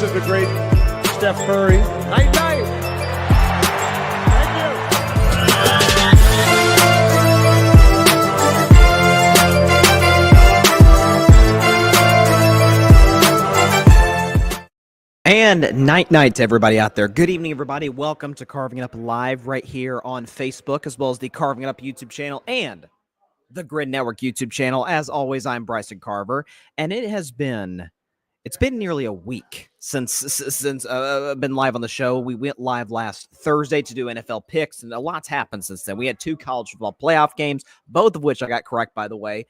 of the great Steph Curry. Night, night. Thank you. And night to everybody out there. Good evening, everybody. Welcome to Carving It Up Live right here on Facebook, as well as the Carving It Up YouTube channel and the Grid Network YouTube channel. As always, I'm Bryson Carver, and it's been nearly a week since I've been live on the show. We went live last Thursday to do NFL picks, and a lot's happened since then. We had 2 college football playoff games, both of which I got correct, by the way.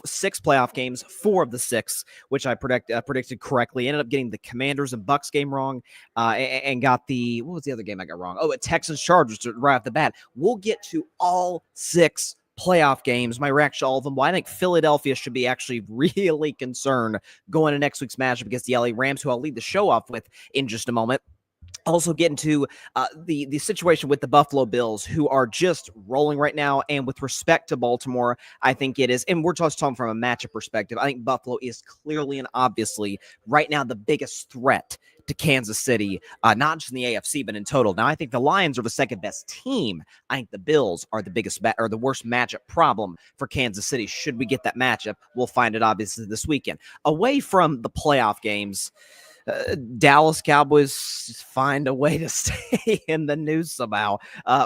6 playoff games, 4 of the 6, which I predicted correctly. Ended up getting the Commanders and Bucks game wrong, and got what was the other game I got wrong? Oh, Texans-Chargers right off the bat. We'll get to all 6 playoff games, my reaction to all of them. Well, I think Philadelphia should be actually really concerned going to next week's matchup against the LA Rams, who I'll lead the show off with in just a moment. Also get into the situation with the Buffalo Bills, who are just rolling right now. And with respect to Baltimore, I think it is, and we're just talking from a matchup perspective, I think Buffalo is clearly and obviously right now the biggest threat to Kansas City, not just in the AFC, but in total. Now, I think the Lions are the second best team. I think the Bills are the biggest or the worst matchup problem for Kansas City. Should we get that matchup, we'll find it obviously this weekend. Away from the playoff games, Dallas Cowboys find a way to stay in the news somehow.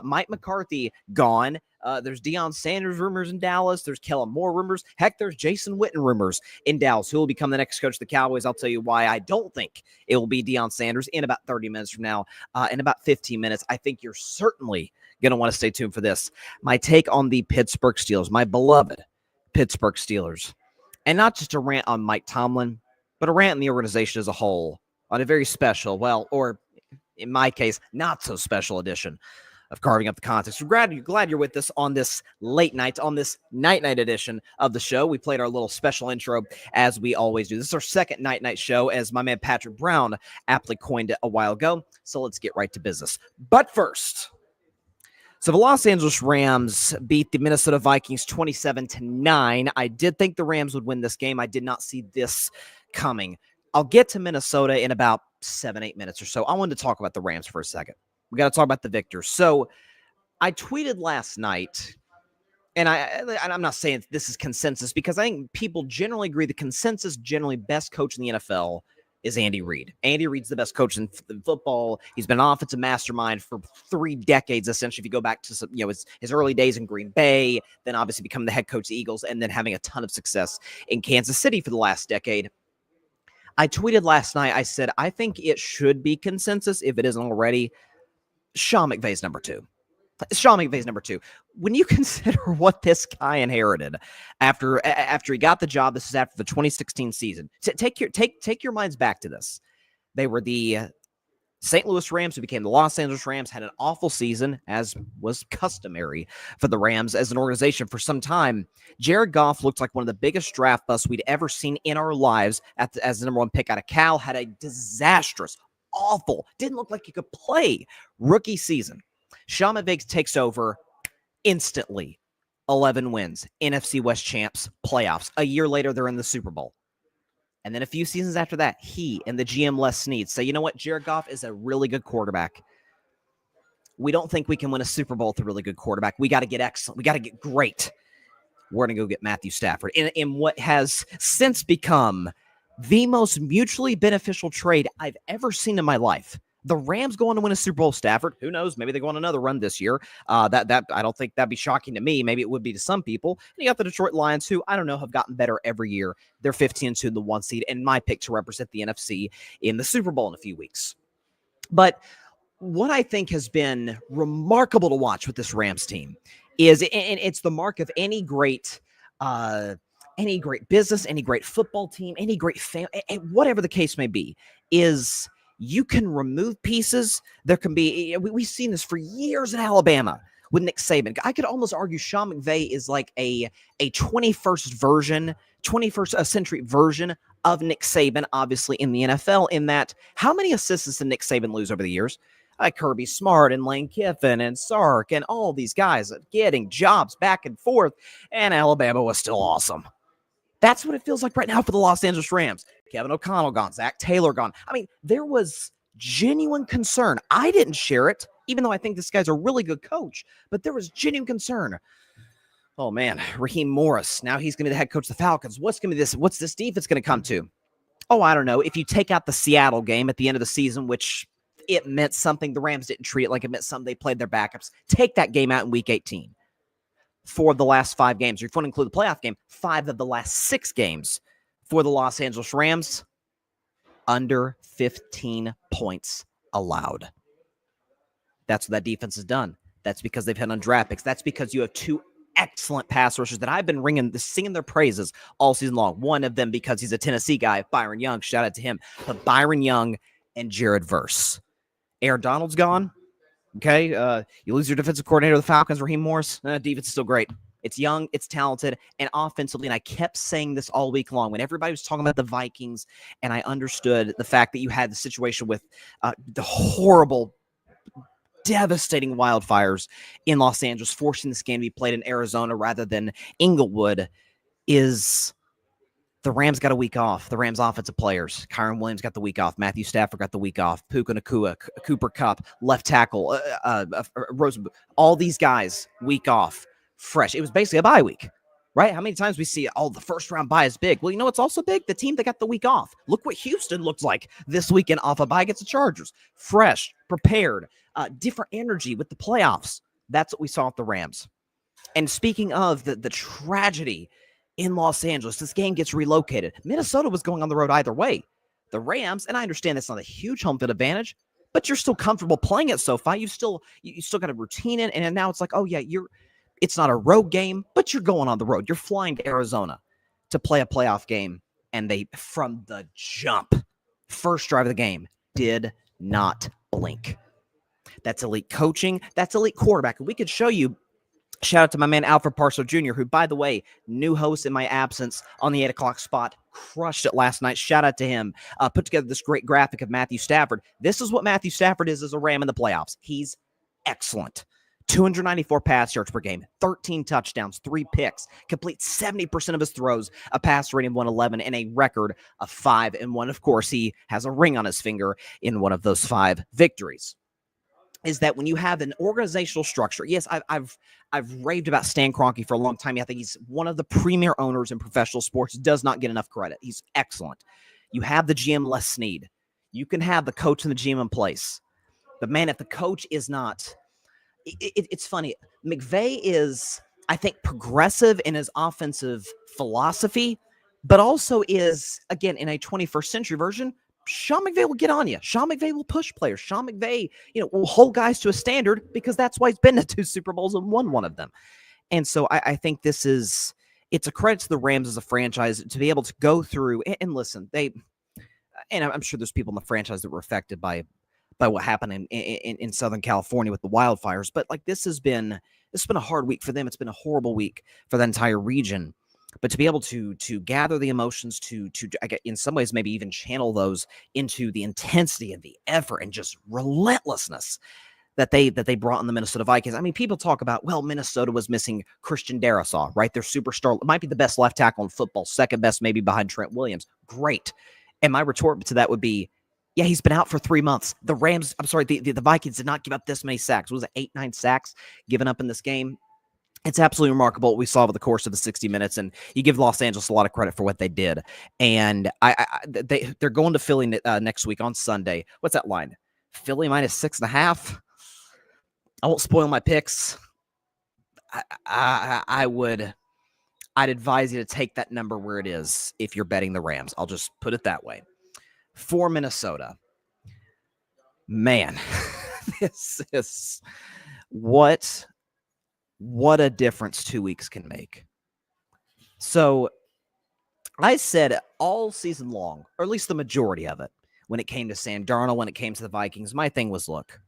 Mike McCarthy gone. There's Deion Sanders rumors in Dallas. There's Kellen Moore rumors. Heck, there's Jason Witten rumors in Dallas, who will become the next coach of the Cowboys. I'll tell you why I don't think it will be Deion Sanders in about 30 minutes from now. In about 15 minutes, I think you're certainly going to want to stay tuned for this. My take on the Pittsburgh Steelers, my beloved Pittsburgh Steelers. And not just a rant on Mike Tomlin, but a rant in the organization as a whole on a very special, or in my case, not so special edition of Carving Up the Context. We're glad you're with us on this late night, on this night edition of the show. We played our little special intro as we always do. This is our second night show, as my man Patrick Brown aptly coined it a while ago. So let's get right to business. But first, so the Los Angeles Rams beat the Minnesota Vikings 27-9. I did think the Rams would win this game. I did not see this coming. I'll get to Minnesota in about 7-8 minutes or so. I wanted to talk about the Rams for a second. We got to talk about the victors. So I tweeted last night, and I'm not saying this is consensus, because I think people generally agree the consensus, generally best coach in the NFL is Andy Reid. Andy Reid's the best coach in football. He's been an offensive mastermind for 3 decades, essentially, if you go back to his early days in Green Bay, then obviously becoming the head coach of the Eagles, and then having a ton of success in Kansas City for the last decade. I tweeted last night, I said, I think it should be consensus, if it isn't already, Sean McVay's number 2. Sean McVay's number 2. When you consider what this guy inherited after he got the job, this is after the 2016 season. Take your minds back to this. They were the St. Louis Rams, who became the Los Angeles Rams, had an awful season, as was customary for the Rams as an organization for some time. Jared Goff looked like one of the biggest draft busts we'd ever seen in our lives as the number 1 pick out of Cal. Had a disastrous, awful, didn't look like he could play rookie season. Sean McVay takes over instantly. 11 wins, NFC West champs, playoffs. A year later, they're in the Super Bowl. And then a few seasons after that, he and the GM Les Snead say, you know what? Jared Goff is a really good quarterback. We don't think we can win a Super Bowl with a really good quarterback. We got to get excellent. We got to get great. We're going to go get Matthew Stafford. In what has since become the most mutually beneficial trade I've ever seen in my life. The Rams go on to win a Super Bowl. Stafford, who knows? Maybe they go on another run this year. That I don't think that'd be shocking to me. Maybe it would be to some people. And you got the Detroit Lions, who I don't know have gotten better every year. They're 15-2 in the 1 seed, and my pick to represent the NFC in the Super Bowl in a few weeks. But what I think has been remarkable to watch with this Rams team is, and it's the mark of any great business, any great football team, any great family, whatever the case may be, is you can remove pieces. There can be, we've seen this for years in Alabama with Nick Saban. I could almost argue Sean McVay is like a 21st century version of Nick Saban, obviously in the NFL, in that how many assistants did Nick Saban lose over the years? Like Kirby Smart and Lane Kiffin and Sark and all these guys getting jobs back and forth, and Alabama was still awesome. That's what it feels like right now for the Los Angeles Rams. Kevin O'Connell gone, Zach Taylor gone. I mean, there was genuine concern. I didn't share it, even though I think this guy's a really good coach, but there was genuine concern. Oh man, Raheem Morris. Now he's going to be the head coach of the Falcons. What's this defense going to come to? Oh, I don't know. If you take out the Seattle game at the end of the season, which it meant something, the Rams didn't treat it like it meant something. They played their backups. Take that game out in week 18. 4 of the last 5 games, or if you want to include the playoff game, 5 of the last 6 games for the Los Angeles Rams, under 15 points allowed. That's what that defense has done. That's because they've hit on draft picks. That's because you have 2 excellent pass rushers that I've been singing their praises all season long. One of them because he's a Tennessee guy, Byron Young. Shout out to him. But Byron Young and Jared Verse. Aaron Donald's gone. Okay, you lose your defensive coordinator of the Falcons, Raheem Morris. Defense is still great. It's young, it's talented, and offensively, and I kept saying this all week long when everybody was talking about the Vikings, and I understood the fact that you had the situation with the horrible, devastating wildfires in Los Angeles, forcing this game to be played in Arizona rather than Inglewood, is the Rams got a week off. The Rams offensive players. Kyron Williams got the week off. Matthew Stafford got the week off. Puka Nacua, Cooper Kupp, left tackle, Rosen, all these guys, week off, fresh. It was basically a bye week, right? How many times we see, the first round bye is big. Well, you know what's also big? The team that got the week off. Look what Houston looks like this weekend off a bye against the Chargers. Fresh, prepared, different energy with the playoffs. That's what we saw with the Rams. And speaking of the tragedy in Los Angeles, this game gets relocated. Minnesota was going on the road either way. The Rams, and I understand that's not a huge home field advantage, but you're still comfortable playing at SoFi. You still got a routine in, and now it's like, oh yeah, it's not a road game, but you're going on the road. You're flying to Arizona to play a playoff game, and they, from the jump, first drive of the game, did not blink. That's elite coaching. That's elite quarterback. And we could show you. Shout out to my man, Alfred Parso Jr., who, by the way, new host in my absence on the 8 o'clock spot, crushed it last night. Shout out to him. Put together this great graphic of Matthew Stafford. This is what Matthew Stafford is as a Ram in the playoffs. He's excellent. 294 pass yards per game, 13 touchdowns, 3 picks, completes 70% of his throws, a pass rating of 111, and a record of 5-1. Of course, he has a ring on his finger in one of those 5 victories. Is that when you have an organizational structure? Yes, I've raved about Stan Kroenke for a long time. I think he's one of the premier owners in professional sports. Does not get enough credit. He's excellent. You have the GM Les Snead. You can have the coach and the GM in place. But man, if the coach is not, it's funny. McVay is, I think, progressive in his offensive philosophy, but also is, again, in a 21st century version, Sean McVay will get on you. Sean McVay will push players. Sean McVay, will hold guys to a standard because that's why he's been to 2 Super Bowls and won one of them. And so I think it's a credit to the Rams as a franchise to be able to go through and listen. And I'm sure there's people in the franchise that were affected by what happened in Southern California with the wildfires. But like this has been a hard week for them. It's been a horrible week for the entire region. But to be able to gather the emotions, to in some ways maybe even channel those into the intensity and the effort and just relentlessness that they brought in the Minnesota Vikings. I mean, people talk about, well, Minnesota was missing Christian Darrisaw, right? Their superstar. It might be the best left tackle in football, second best maybe behind Trent Williams. Great. And my retort to that would be, yeah, he's been out for 3 months. The Vikings did not give up this many sacks. Was it 8-9 sacks given up in this game? It's absolutely remarkable what we saw over the course of the 60 minutes, and you give Los Angeles a lot of credit for what they did. And they're going to Philly next week on Sunday. What's that line? Philly minus 6.5. I won't spoil my picks. I'd advise you to take that number where it is if you're betting the Rams. I'll just put it that way. For Minnesota, man, this is what a difference 2 weeks can make. So I said all season long, or at least the majority of it, when it came to Sam Darnold, when it came to the Vikings, my thing was, look,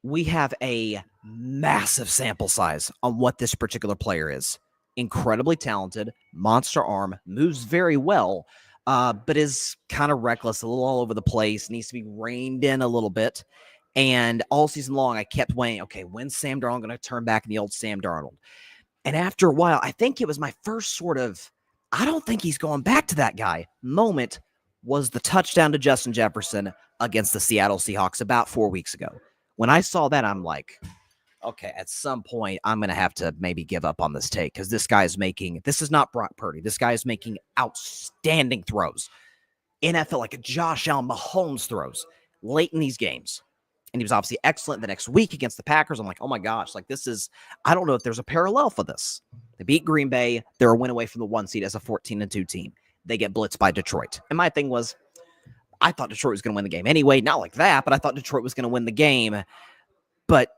we have a massive sample size on what this particular player is. Incredibly talented, monster arm, moves very well, but is kind of reckless, a little all over the place, needs to be reined in a little bit. And all season long, I kept weighing, okay, when's Sam Darnold going to turn back in the old Sam Darnold? And after a while, I think it was my first sort of, I don't think he's going back to that guy moment was the touchdown to Justin Jefferson against the Seattle Seahawks about 4 weeks ago. When I saw that, I'm like, okay, at some point, I'm going to have to maybe give up on this take because this is not Brock Purdy. This guy is making outstanding throws. NFL, like a Josh Allen, Mahomes throws late in these games. And he was obviously excellent the next week against the Packers. I'm like, oh my gosh, like I don't know if there's a parallel for this. They beat Green Bay. They're a win away from the 1 seed as a 14-2 team. They get blitzed by Detroit. And my thing was, I thought Detroit was going to win the game anyway. Not like that, but I thought Detroit was going to win the game. But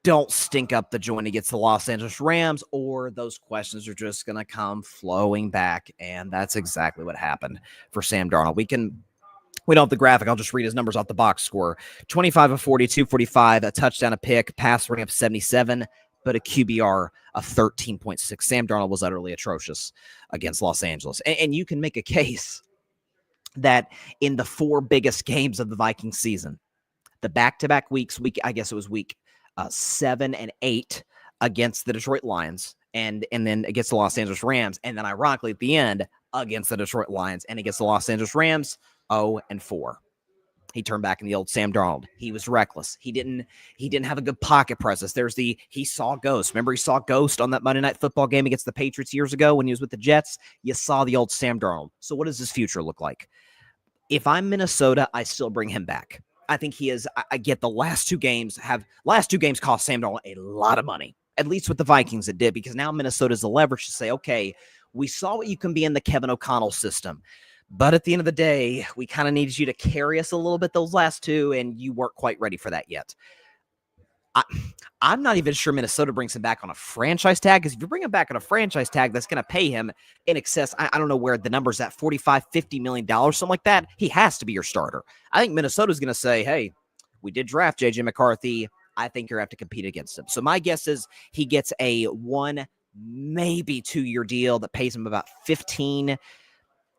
don't stink up the joint against the Los Angeles Rams, or those questions are just going to come flowing back. And that's exactly what happened for Sam Darnold. We don't have the graphic. I'll just read his numbers off the box score. 25 of 42, 45, a touchdown, a pick, pass rating of 77, but a QBR of 13.6. Sam Darnold was utterly atrocious against Los Angeles. And you can make a case that in the 4 biggest games of the Vikings season, the back-to-back weeks, I guess it was week 7 and 8 against the Detroit Lions, and then against the Los Angeles Rams, and then ironically at the end against the Detroit Lions and against the Los Angeles Rams, 0-4. He turned back in the old Sam Darnold. He was reckless. He didn't have a good pocket presence. He saw ghost. Remember, he saw ghost on that Monday Night Football game against the Patriots years ago when he was with the Jets. You saw the old Sam Darnold. So what does his future look like? If I'm Minnesota, I still bring him back. I think he is. I get the last two games cost Sam Darnold a lot of money. At least with the Vikings it did, because now Minnesota's the leverage to say, okay, we saw what you can be in the Kevin O'Connell system. But at the end of the day, we kind of needed you to carry us a little bit those last two, and you weren't quite ready for that yet. I'm not even sure Minnesota brings him back on a franchise tag, because if you bring him back on a franchise tag, that's going to pay him in excess. I don't know where the number's at, $45, $50 million, something like that. He has to be your starter. I think Minnesota's going to say, hey, we did draft J.J. McCarthy. I think you're going to have to compete against him. So my guess is he gets a 1, maybe 2-year deal that pays him about $15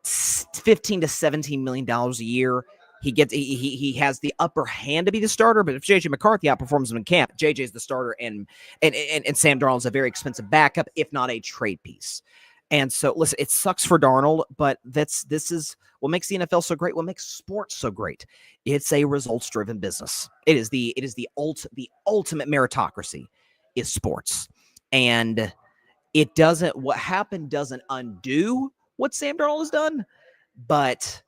to $17 million a year. He has the upper hand to be the starter, but if JJ McCarthy outperforms him in camp, JJ's the starter, and Sam Darnold's a very expensive backup, if not a trade piece. And so, listen, it sucks for Darnold, but this is what makes the NFL so great. What makes sports so great? It's a results-driven business. It is the ultimate meritocracy is sports, and what happened doesn't undo what Sam Darnold has done, but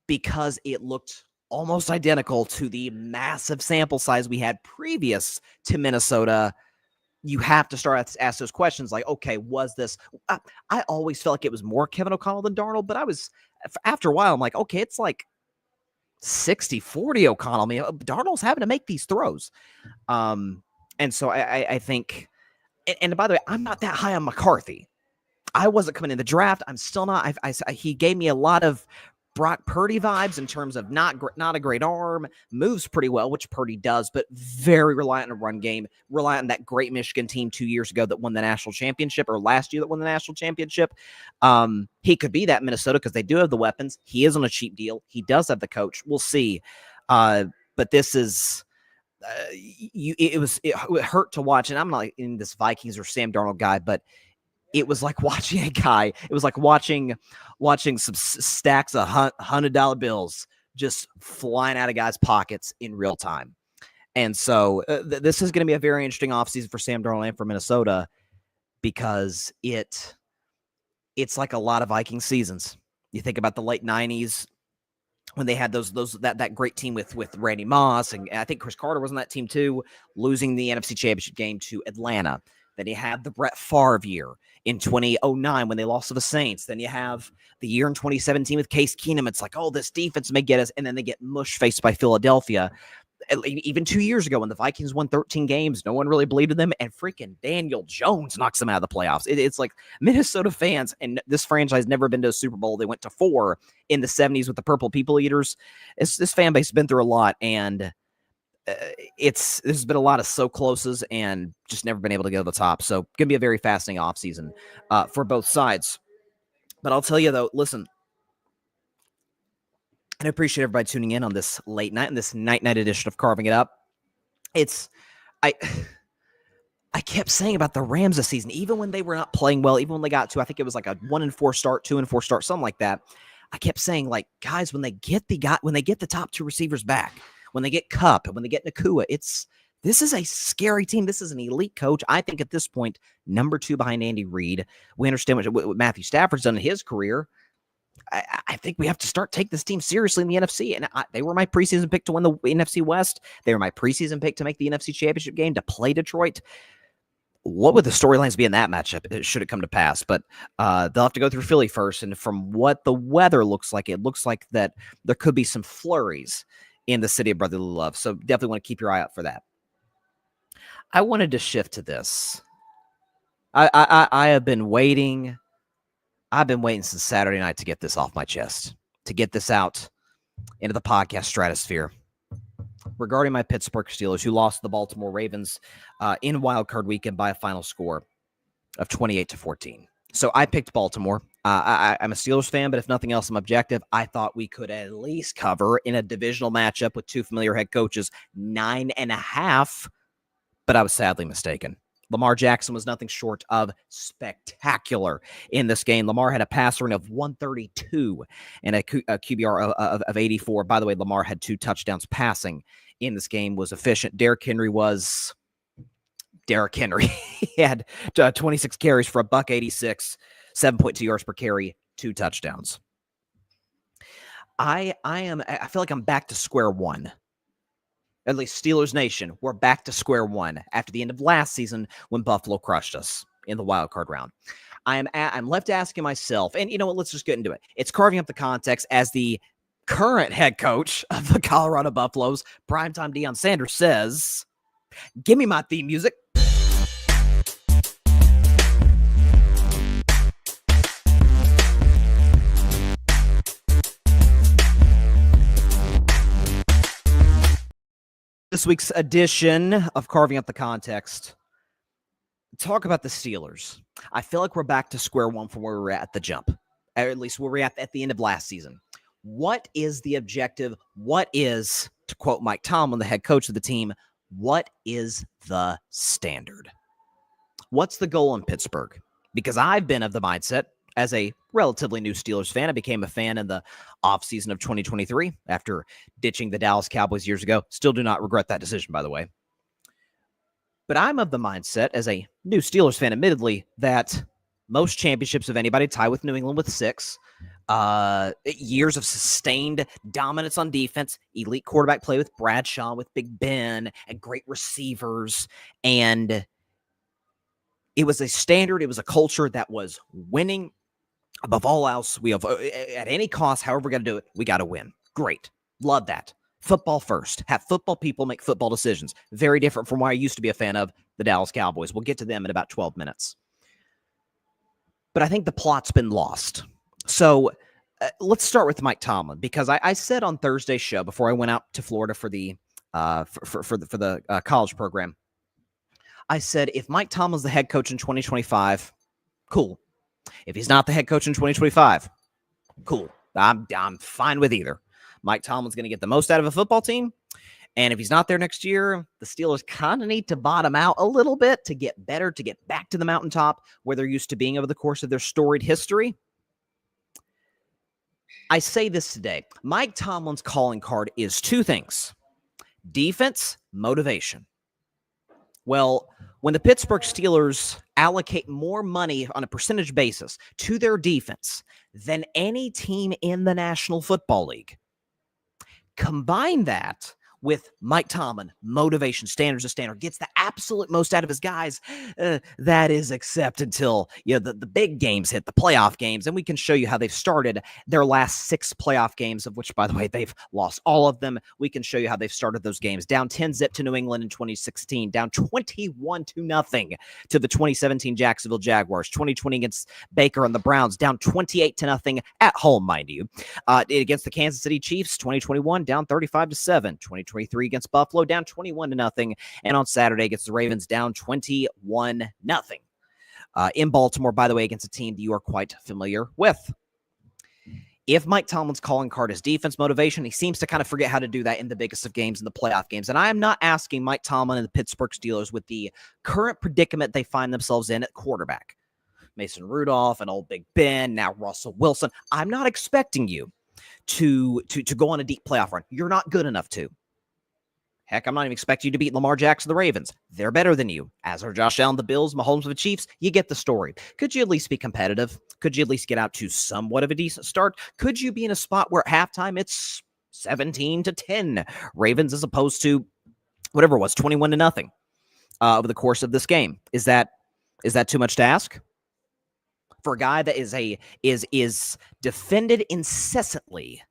because it looked almost identical to the massive sample size we had previous to Minnesota, you have to start to ask those questions like, okay, was this? I always felt like it was more Kevin O'Connell than Darnold, but after a while, I'm like, okay, it's like 60-40 O'Connell. I mean, Darnold's having to make these throws. And so I think, and by the way, I'm not that high on McCarthy. I wasn't coming in the draft. I'm still not. He gave me a lot of Brock Purdy vibes in terms of not a great arm, moves pretty well, which Purdy does, but very reliant on a run game, reliant on that great Michigan team 2 years ago that won the national championship, or last year that won the national championship. He could be that Minnesota because they do have the weapons. He is on a cheap deal. He does have the coach. We'll see. But this is it hurt to watch, and I'm not in this Vikings or Sam Darnold guy, but it was like watching a guy. It was like watching some stacks of $100 bills just flying out of guys' pockets in real time. And so this is going to be a very interesting offseason for Sam Darnold and for Minnesota, because it's like a lot of Viking seasons. You think about the late 90s when they had that great team with Randy Moss, and I think Chris Carter was on that team too, losing the NFC Championship game to Atlanta. Then you have the Brett Favre year in 2009 when they lost to the Saints. Then you have the year in 2017 with Case Keenum. It's like, oh, this defense may get us. And then they get mush-faced by Philadelphia. Even 2 years ago when the Vikings won 13 games, no one really believed in them. And freaking Daniel Jones knocks them out of the playoffs. It's like Minnesota fans, and this franchise never been to a Super Bowl. They went to 4 in the 70s with the Purple People Eaters. This fan base has been through a lot, and there's been a lot of so closes and just never been able to go to the top. So going to be a very fascinating offseason for both sides. But I'll tell you though, listen, and I appreciate everybody tuning in on this late night and this night edition of Carving It Up. I kept saying about the Rams this season, even when they were not playing well, even when they got to, I think it was like a 1-4 start, 2-4 start, something like that. I kept saying, like, guys, when they get the top two receivers back, when they get Kupp and when they get Nakua, this is a scary team. This is an elite coach. I think at this point, number 2 behind Andy Reid. We understand what Matthew Stafford's done in his career. I think we have to start taking this team seriously in the NFC. And they were my preseason pick to win the NFC West. They were my preseason pick to make the NFC Championship game, to play Detroit. What would the storylines be in that matchup should it come to pass? But they'll have to go through Philly first. And from what the weather looks like, it looks like that there could be some flurries in the city of brotherly love. So definitely want to keep your eye out for that. I wanted to shift to this. I have been waiting. I've been waiting since Saturday night to get this off my chest, to get this out into the podcast stratosphere. Regarding my Pittsburgh Steelers, who lost the Baltimore Ravens in Wild Card Weekend by a final score of 28-14. So I picked Baltimore. I'm a Steelers fan, but if nothing else, I'm objective. I thought we could at least cover in a divisional matchup with 2 familiar head coaches 9.5, but I was sadly mistaken. Lamar Jackson was nothing short of spectacular in this game. Lamar had a passer rating of 132 and a QBR of 84. By the way, Lamar had 2 touchdowns passing in this game, was efficient. Derrick Henry. He had 26 carries for $186, 7.2 yards per carry, 2 touchdowns. I feel like I'm back to square one. At least Steelers Nation, we're back to square one after the end of last season when Buffalo crushed us in the wild card round. I'm left asking myself, and you know what, let's just get into it. It's carving up the context as the current head coach of the Colorado Buffaloes, primetime Deion Sanders, says, give me my theme music. This week's edition of Carving Up the Context, talk about the Steelers. I feel like we're back to square one from where we were at the jump, or at least where we were at the end of last season. What is the objective? What is, to quote Mike Tomlin, the head coach of the team, what is the standard? What's the goal in Pittsburgh? Because I've been of the mindset, as a relatively new Steelers fan, I became a fan in the offseason of 2023 after ditching the Dallas Cowboys years ago. Still do not regret that decision, by the way. But I'm of the mindset, as a new Steelers fan, admittedly, that most championships of anybody tie with New England with 6. Years of sustained dominance on defense, elite quarterback play with Bradshaw, with Big Ben, and great receivers. And it was a standard. It was a culture that was winning. Above all else, we have, at any cost, however we're going to do it, we got to win. Great. Love that. Football first. Have football people make football decisions. Very different from what I used to be a fan of, the Dallas Cowboys. We'll get to them in about 12 minutes. But I think the plot's been lost. So let's start with Mike Tomlin, because I said on Thursday's show, before I went out to Florida for the college program, I said, if Mike Tomlin's the head coach in 2025, cool. If he's not the head coach in 2025, cool. I'm fine with either. Mike Tomlin's going to get the most out of a football team. And if he's not there next year, the Steelers kind of need to bottom out a little bit to get better, to get back to the mountaintop where they're used to being over the course of their storied history. I say this today. Mike Tomlin's calling card is 2 things: defense, motivation. Well, when the Pittsburgh Steelers allocate more money on a percentage basis to their defense than any team in the National Football League, combine that with Mike Tomlin, motivation, standards of standard, gets the absolute most out of his guys, that is accept until the big games hit, the playoff games, and we can show you how they've started their last 6 playoff games, of which, by the way, they've lost all of them. We can show you how they've started those games. Down 10-0 to New England in 2016, down 21-0 to the 2017 Jacksonville Jaguars, 2020 against Baker and the Browns, down 28-0 at home, mind you. Against the Kansas City Chiefs, 2021, down 35-7, 2023 against Buffalo, down 21-0, and on Saturday against the Ravens, down 21-0. In Baltimore, by the way, against a team that you are quite familiar with. If Mike Tomlin's calling card is defense motivation, he seems to kind of forget how to do that in the biggest of games, in the playoff games. And I am not asking Mike Tomlin and the Pittsburgh Steelers, with the current predicament they find themselves in at quarterback, Mason Rudolph and old Big Ben, now Russell Wilson. I'm not expecting you to go on a deep playoff run. You're not good enough to. Heck, I'm not even expecting you to beat Lamar Jackson, the Ravens. They're better than you. As are Josh Allen, the Bills, Mahomes, the Chiefs. You get the story. Could you at least be competitive? Could you at least get out to somewhat of a decent start? Could you be in a spot where at halftime it's 17-10 Ravens as opposed to whatever it was, 21-0 over the course of this game? Is that too much to ask? For a guy that is defended incessantly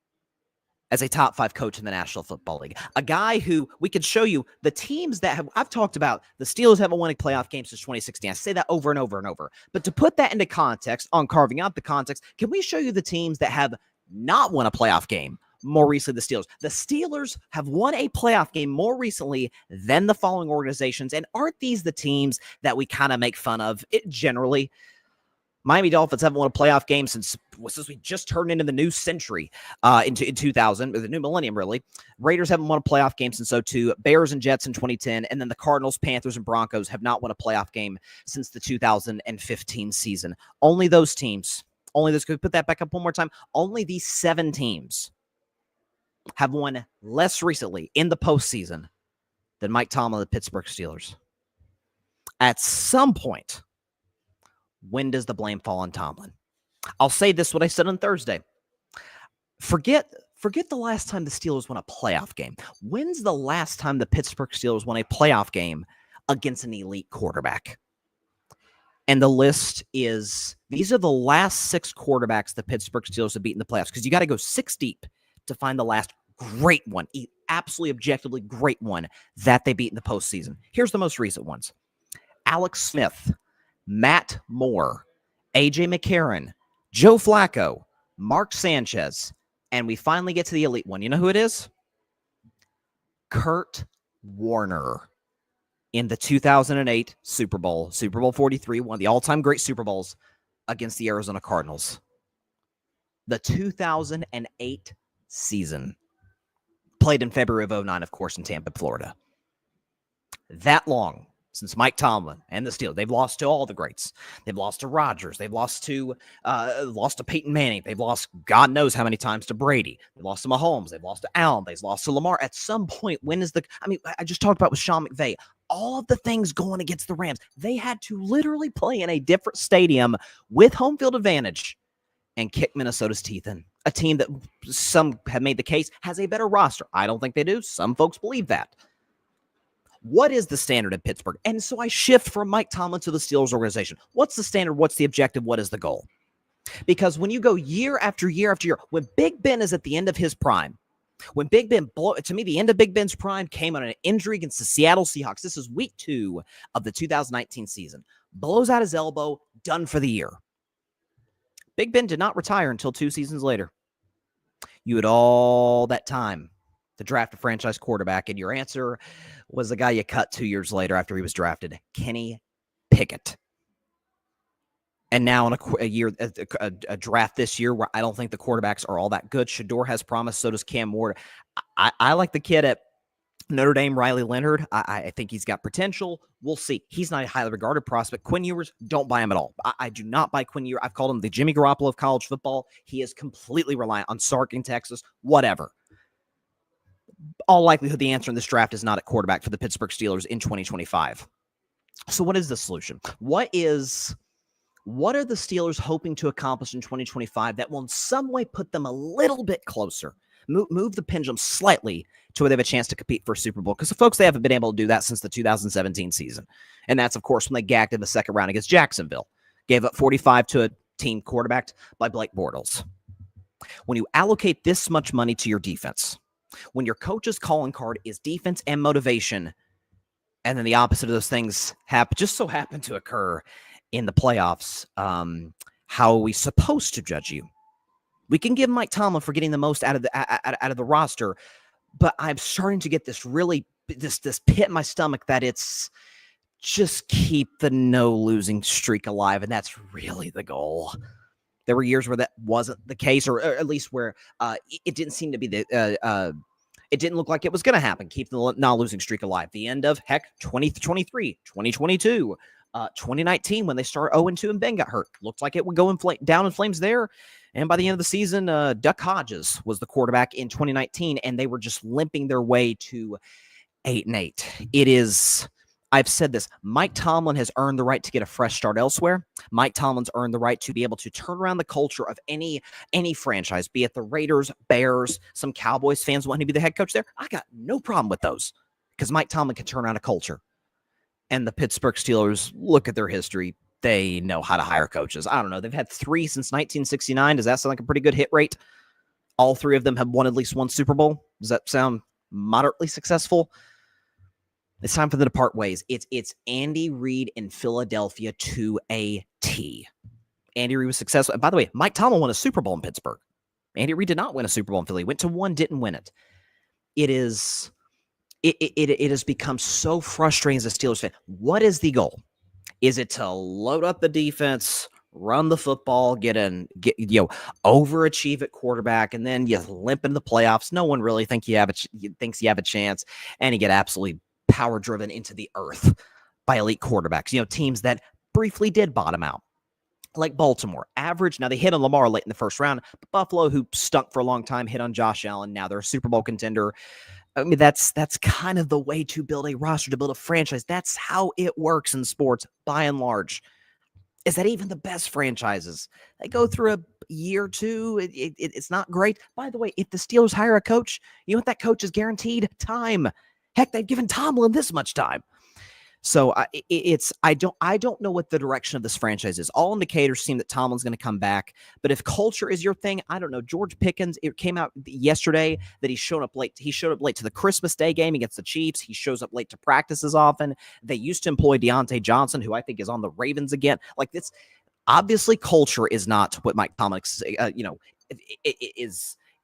as a top 5 coach in the National Football League. A guy who we could show you the teams that have, I've talked about, the Steelers haven't won a playoff game since 2016. I say that over and over and over. But to put that into context, on carving out the context, can we show you the teams that have not won a playoff game more recently? The Steelers. The Steelers have won a playoff game more recently than the following organizations. And aren't these the teams that we kind of make fun of generally? Miami Dolphins haven't won a playoff game since we just turned into the new century, in 2000, or the new millennium, really. Raiders haven't won a playoff game since 2002. Bears and Jets in 2010. And then the Cardinals, Panthers, and Broncos have not won a playoff game since the 2015 season. Only those teams, can we put that back up one more time? Only these 7 teams have won less recently in the postseason than Mike Tomlin, the Pittsburgh Steelers. At some point, when does the blame fall on Tomlin? I'll say this, what I said on Thursday. Forget the last time the Steelers won a playoff game. When's the last time the Pittsburgh Steelers won a playoff game against an elite quarterback? And the list is, these are the last 6 quarterbacks the Pittsburgh Steelers have beaten in the playoffs, because you got to go 6 deep to find the last great one, absolutely objectively great one that they beat in the postseason. Here's the most recent ones. Alex Smith, Matt Moore, A.J. McCarron, Joe Flacco, Mark Sanchez, and we finally get to the elite one. You know who it is? Kurt Warner in the 2008 Super Bowl, Super Bowl 43, one of the all-time great Super Bowls against the Arizona Cardinals. The 2008 season. Played in February of 2009, of course, in Tampa, Florida. That long since Mike Tomlin and the Steelers. They've lost to all the greats. They've lost to Rodgers. They've lost to Peyton Manning. They've lost God knows how many times to Brady. They've lost to Mahomes. They've lost to Allen. They've lost to Lamar. At some point, I just talked about with Sean McVay, all of the things going against the Rams. They had to literally play in a different stadium with home field advantage and kick Minnesota's teeth in. A team that some have made the case has a better roster. I don't think they do. Some folks believe that. What is the standard in Pittsburgh? And so I shift from Mike Tomlin to the Steelers organization. What's the standard? What's the objective? What is the goal? Because when you go year after year after year, when Big Ben is at the end of his prime, when Big Ben, to me, the end of Big Ben's prime came on an injury against the Seattle Seahawks. This is week 2 of the 2019 season. Blows out his elbow, done for the year. Big Ben did not retire until 2 seasons later. You had all that time to draft a franchise quarterback, and your answer was the guy you cut 2 years later after he was drafted, Kenny Pickett. And now in a draft this year where I don't think the quarterbacks are all that good. Shador has promise, so does Cam Ward. I like the kid at Notre Dame, Riley Leonard. I think he's got potential. We'll see. He's not a highly regarded prospect. Quinn Ewers, don't buy him at all. I do not buy Quinn Ewers. I've called him the Jimmy Garoppolo of college football. He is completely reliant on Sark in Texas, whatever. All likelihood the answer in this draft is not at quarterback for the Pittsburgh Steelers in 2025. So what is the solution? What are the Steelers hoping to accomplish in 2025 that will in some way put them a little bit closer, move the pendulum slightly to where they have a chance to compete for a Super Bowl? Because, folks, they haven't been able to do that since the 2017 season. And that's, of course, when they gagged in the second round against Jacksonville. Gave up 45 to a team quarterbacked by Blake Bortles. When you allocate this much money to your defense, when your coach's calling card is defense and motivation, and then the opposite of those things just so happen to occur in the playoffs, how are we supposed to judge you? We can give Mike Tomlin for getting the most out of the roster, but I'm starting to get this pit in my stomach that it's just keep the no losing streak alive, and that's really the goal. There were years where that wasn't the case, or at least where it didn't seem to be it didn't look like it was going to happen. Keep the non-losing streak alive. The end of, 2023, 2022, 2019, when they started 0-2 and Ben got hurt, looked like it would go down in flames there. And by the end of the season, Duck Hodges was the quarterback in 2019, and they were just limping their way to 8-8. It is, I've said this, Mike Tomlin has earned the right to get a fresh start elsewhere. Mike Tomlin's earned the right to be able to turn around the culture of any franchise, be it the Raiders, Bears, some Cowboys fans wanting to be the head coach there. I got no problem with those because Mike Tomlin can turn around a culture. And the Pittsburgh Steelers, look at their history. They know how to hire coaches. I don't know. They've had 3 since 1969. Does that sound like a pretty good hit rate? All 3 of them have won at least 1 Super Bowl. Does that sound moderately successful? It's time for them to part ways. It's Andy Reid in Philadelphia to a T. Andy Reid was successful. And by the way, Mike Tomlin won a Super Bowl in Pittsburgh. Andy Reid did not win a Super Bowl in Philly. Went to 1, didn't win it. It has become so frustrating as a Steelers fan. What is the goal? Is it to load up the defense, run the football, overachieve at quarterback, and then you limp into the playoffs? No one really thinks you have a chance, and you get absolutely power driven into the earth by elite quarterbacks. Teams that briefly did bottom out, like Baltimore, average. Now they hit on Lamar late in the first round, but Buffalo, who stunk for a long time, hit on Josh Allen. Now they're a Super Bowl contender. I mean, that's kind of the way to build a roster, to build a franchise. That's how it works in sports, by and large. Is that even the best franchises? They go through a year or two. It's not great. By the way, if the Steelers hire a coach, you know what that coach is guaranteed? Time. Heck, they've given Tomlin this much time. So I don't know what the direction of this franchise is. All indicators seem that Tomlin's going to come back, but if culture is your thing, I don't know. George Pickens, it came out yesterday that he showed up late. He showed up late to the Christmas Day game against the Chiefs. He shows up late to practices often. They used to employ Deion Johnson, who I think is on the Ravens again. Like, this, obviously, culture is not what Mike Tomlin,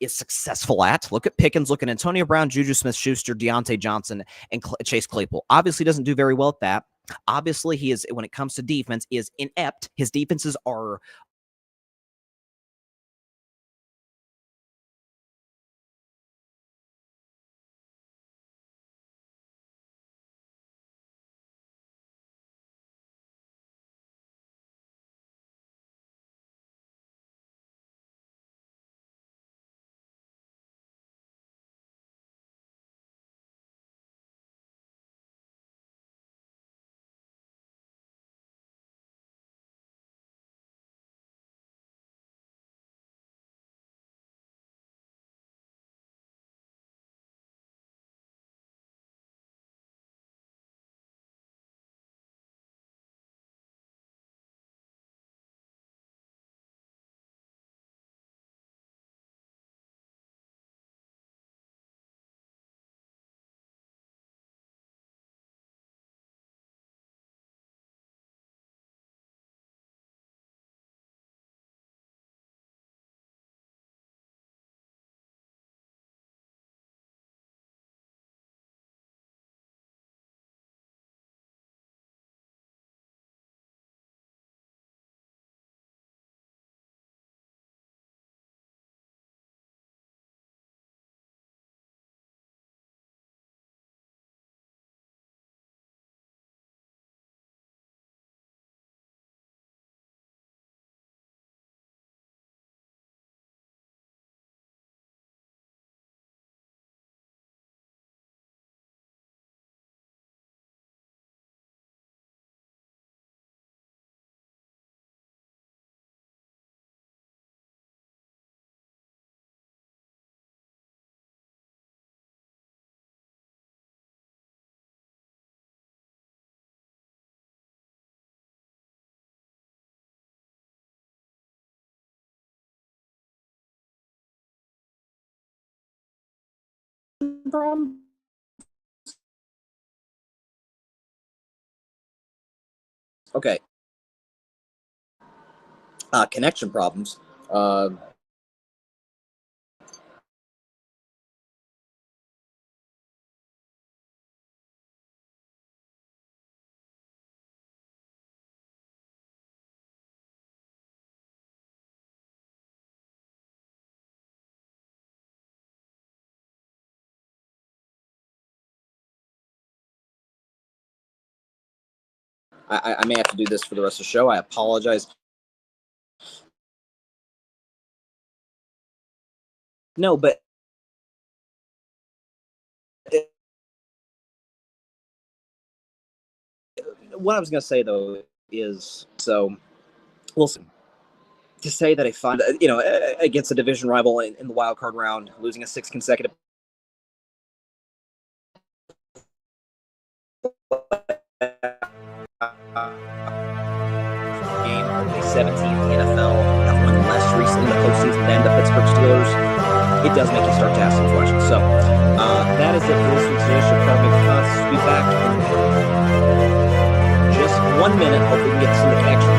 is successful at. Look at Pickens, look at Antonio Brown, Juju Smith-Schuster, Deontay Johnson, and Chase Claypool. Obviously doesn't do very well at that. Obviously, he is, when it comes to defense, is inept. His defenses are okay. Connection problems. I may have to do this for the rest of the show. I apologize. No, but what I was going to say, though, is so Wilson to say that a fun, against a division rival in the wild card round, losing a 6th consecutive game, only 17th in the NFL, have won less recently in the postseason than the Pittsburgh Steelers. It does make you start to ask some questions. So that is it for this week's edition of Carving Up Concepts. We'll be back in just 1 minute. Hope we can get some of the connection.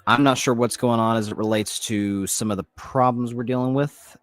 I'm not sure what's going on as it relates to some of the problems we're dealing with.